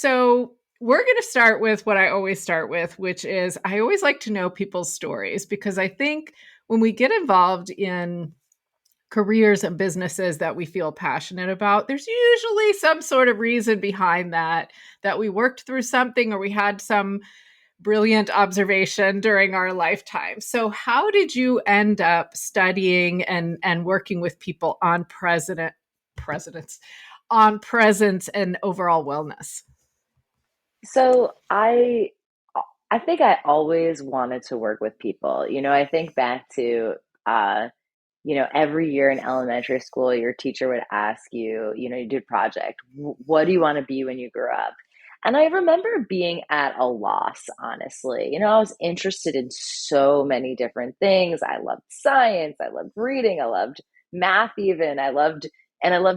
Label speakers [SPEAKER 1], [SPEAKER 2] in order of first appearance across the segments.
[SPEAKER 1] So we're going to start with what I always start with, which is I always like to know people's stories because I think when we get involved in careers and businesses that we feel passionate about, there's usually some sort of reason behind that we worked through something or we had some brilliant observation during our lifetime. So how did you end up studying and working with people on presidents on presence and overall wellness?
[SPEAKER 2] So I think I always wanted to work with people. I think back to uh, every year in elementary school, your teacher would ask you, you did project, what do you want to be when you grow up? And I remember being at a loss, honestly. I was interested in so many different things. I loved science, I loved reading, I loved math even. I loved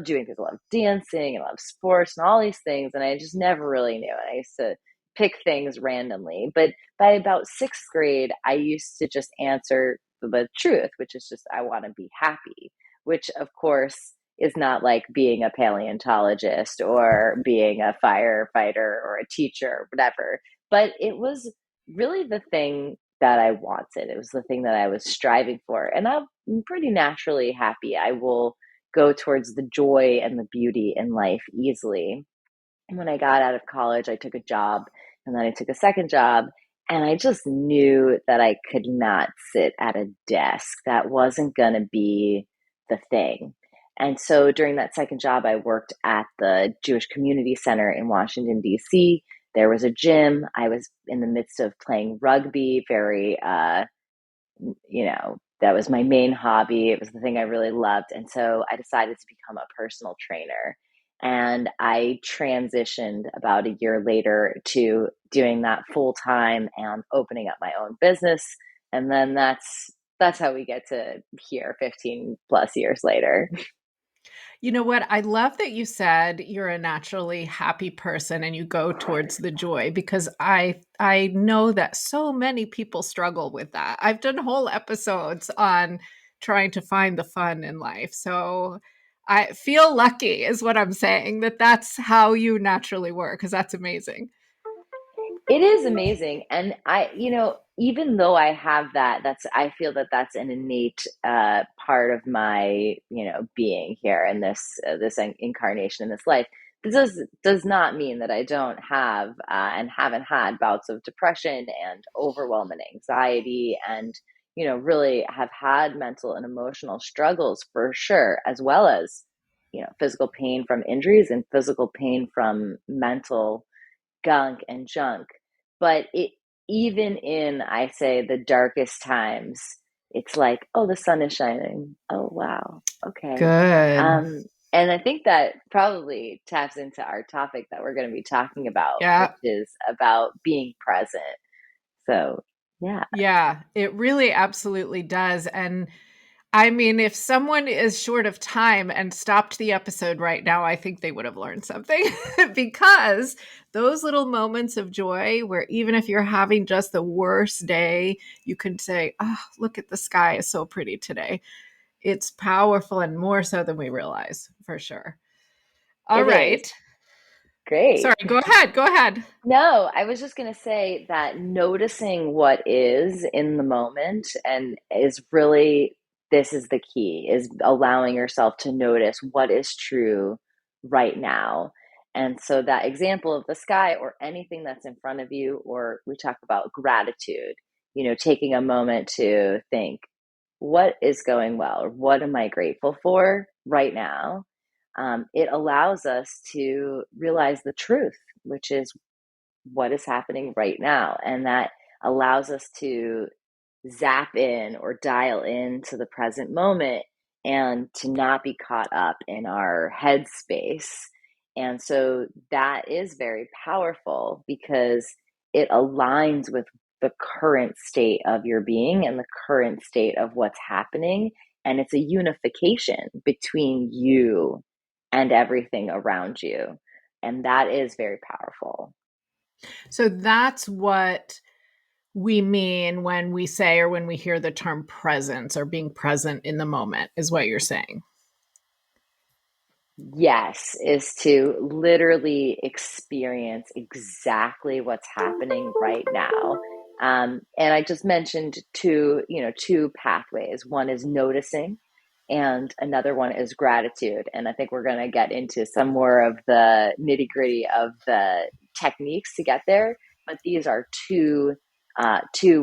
[SPEAKER 2] doing things. I loved dancing, and I loved sports and all these things. And I just never really knew. And I used to pick things randomly. But by about sixth grade, I used to just answer the truth, which is just, I want to be happy, which of course is not like being a paleontologist or being a firefighter or a teacher or whatever. But it was really the thing that I wanted. It was the thing that I was striving for. And I'm pretty naturally happy. I will go towards the joy and the beauty in life easily. And when I got out of college, I took a job and then I took a second job. And I just knew that I could not sit at a desk. That wasn't going to be the thing. And so during that second job, I worked at the Jewish Community Center in Washington, D.C. There was a gym. I was in the midst of playing rugby, that was my main hobby. It was the thing I really loved. And so I decided to become a personal trainer. And I transitioned about a year later to doing that full time and opening up my own business. And then that's how we get to here 15 plus years later.
[SPEAKER 1] You know what? I love that you said you're a naturally happy person and you go towards the joy because I know that so many people struggle with that. I've done whole episodes on trying to find the fun in life. So I feel lucky is what I'm saying that that's how you naturally work because that's amazing.
[SPEAKER 2] It is amazing. And even though I have that, I feel that that's an innate part of my, being here in this incarnation in this life. This does not mean that I don't have and haven't had bouts of depression and overwhelming anxiety and, really have had mental and emotional struggles for sure, as well as, physical pain from injuries and physical pain from mental gunk and junk. But even in, I say, the darkest times, it's like, oh, the sun is shining. Oh, wow. Okay.
[SPEAKER 1] Good.
[SPEAKER 2] Um, and I think that probably taps into our topic that we're going to be talking about, which
[SPEAKER 1] Yeah.
[SPEAKER 2] is about being present. So, yeah.
[SPEAKER 1] Yeah, it really absolutely does. And I mean, if someone is short of time and stopped the episode right now, I think they would have learned something because those little moments of joy, where even if you're having just the worst day, you can say, oh, look at the sky is so pretty today. It's powerful and more so than we realize, for sure. All
[SPEAKER 2] It is.
[SPEAKER 1] right. Sorry,
[SPEAKER 2] Great.
[SPEAKER 1] go ahead. Go ahead.
[SPEAKER 2] No, I was just going to say that noticing what is in the moment and is really, this is the key, is allowing yourself to notice what is true right now. And so that example of the sky or anything that's in front of you, or we talk about gratitude, taking a moment to think, what is going well, or what am I grateful for right now? It allows us to realize the truth, which is what is happening right now. And that allows us to zap in or dial into the present moment and to not be caught up in our headspace. And so that is very powerful because it aligns with the current state of your being and the current state of what's happening. And it's a unification between you and everything around you. And that is very powerful.
[SPEAKER 1] So that's what we mean when we say or when we hear the term presence or being present in the moment, is what you're saying.
[SPEAKER 2] Yes, is to literally experience exactly what's happening right now. And I just mentioned two pathways. One is noticing, and another one is gratitude. And I think we're going to get into some more of the nitty gritty of the techniques to get there. But these are two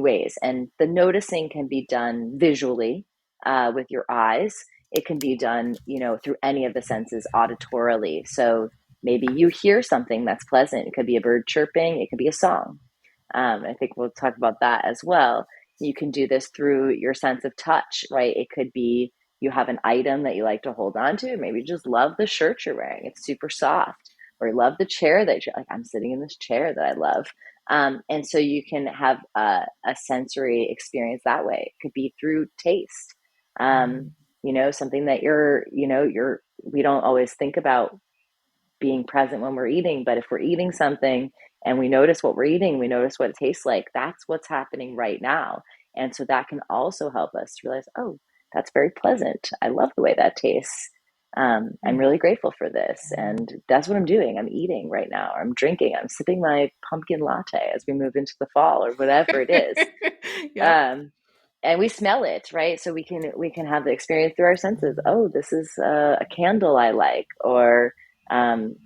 [SPEAKER 2] ways, and the noticing can be done visually with your eyes. It can be done, through any of the senses auditorily. So maybe you hear something that's pleasant. It could be a bird chirping, it could be a song. I think we'll talk about that as well. You can do this through your sense of touch, right? It could be you have an item that you like to hold on to. Maybe you just love the shirt you're wearing, it's super soft. Or you love the chair that you're like, I'm sitting in this chair that I love. And so you can have a sensory experience that way. It could be through taste. Um,
[SPEAKER 1] Mm.
[SPEAKER 2] Something that we don't always think about being present when we're eating, but if we're eating something and we notice what we're eating, we notice what it tastes like, that's what's happening right now. And so that can also help us realize, oh, that's very pleasant. I love the way that tastes. I'm
[SPEAKER 1] Mm.
[SPEAKER 2] really grateful for this. And that's what I'm doing. I'm eating right now. I'm drinking. I'm sipping my pumpkin latte as we move into the fall or whatever it is.
[SPEAKER 1] Yep.
[SPEAKER 2] Um, and we smell it, right? So we can have the experience through our senses. Oh, this is a candle I like, or um,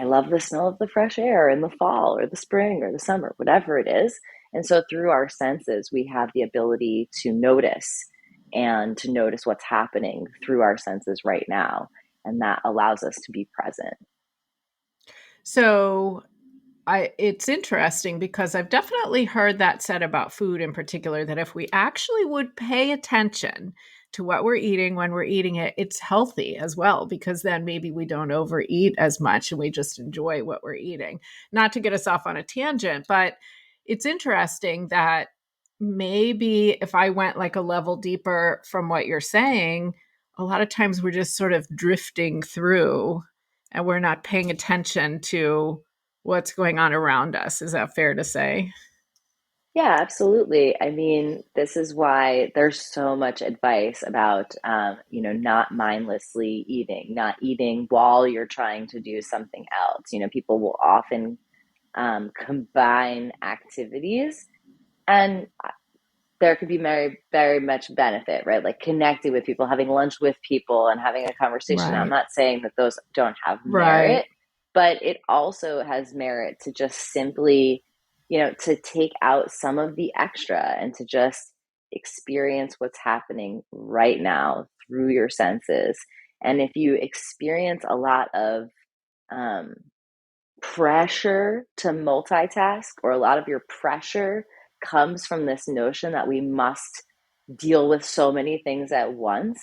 [SPEAKER 2] I love the smell of the fresh air in the fall or the spring or the summer, whatever it is. And so through our senses, we have the ability to notice and to notice what's happening through our senses right now. And that allows us to be present.
[SPEAKER 1] So it's interesting because I've definitely heard that said about food in particular, that if we actually would pay attention to what we're eating when we're eating it, it's healthy as well, because then maybe we don't overeat as much and we just enjoy what we're eating. Not to get us off on a tangent, but it's interesting that maybe if I went like a level deeper from what you're saying, a lot of times we're just sort of drifting through and we're not paying attention to what's going on around us. Is that fair to say?
[SPEAKER 2] Yeah, absolutely. I mean, this is why there's so much advice about, not mindlessly eating, not eating while you're trying to do something else. People will often combine activities, and there could be very, very much benefit, right? Like connecting with people, having lunch with people, and having a conversation. I'm
[SPEAKER 1] Right.
[SPEAKER 2] not saying that those don't have
[SPEAKER 1] Right.
[SPEAKER 2] merit, but it also has merit to just simply, to take out some of the extra and to just experience what's happening right now through your senses. And if you experience a lot of um, pressure to multitask, or a lot of your pressure comes from this notion that we must deal with so many things at once.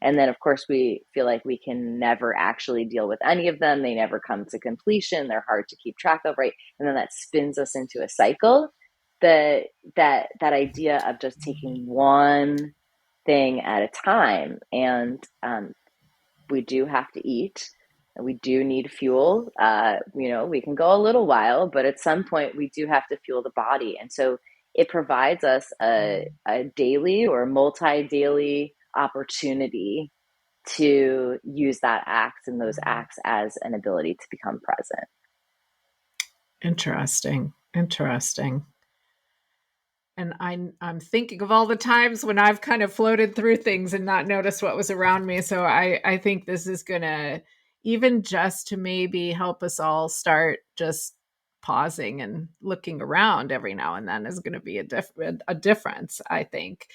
[SPEAKER 2] And then, of course, we feel like we can never actually deal with any of them. They never come to completion. They're hard to keep track of, right? And then that spins us into a cycle. That idea of just taking one thing at a time, and we do have to eat and we do need fuel. We can go a little while, but at some point we do have to fuel the body. And so it provides us a daily or multi daily opportunity to use that act and those acts as an ability to become present.
[SPEAKER 1] Interesting. Interesting. And I'm thinking of all the times when I've kind of floated through things and not noticed what was around me. So I think this is gonna, even just to maybe help us all start just pausing and looking around every now and then, is going to be a difference, I think.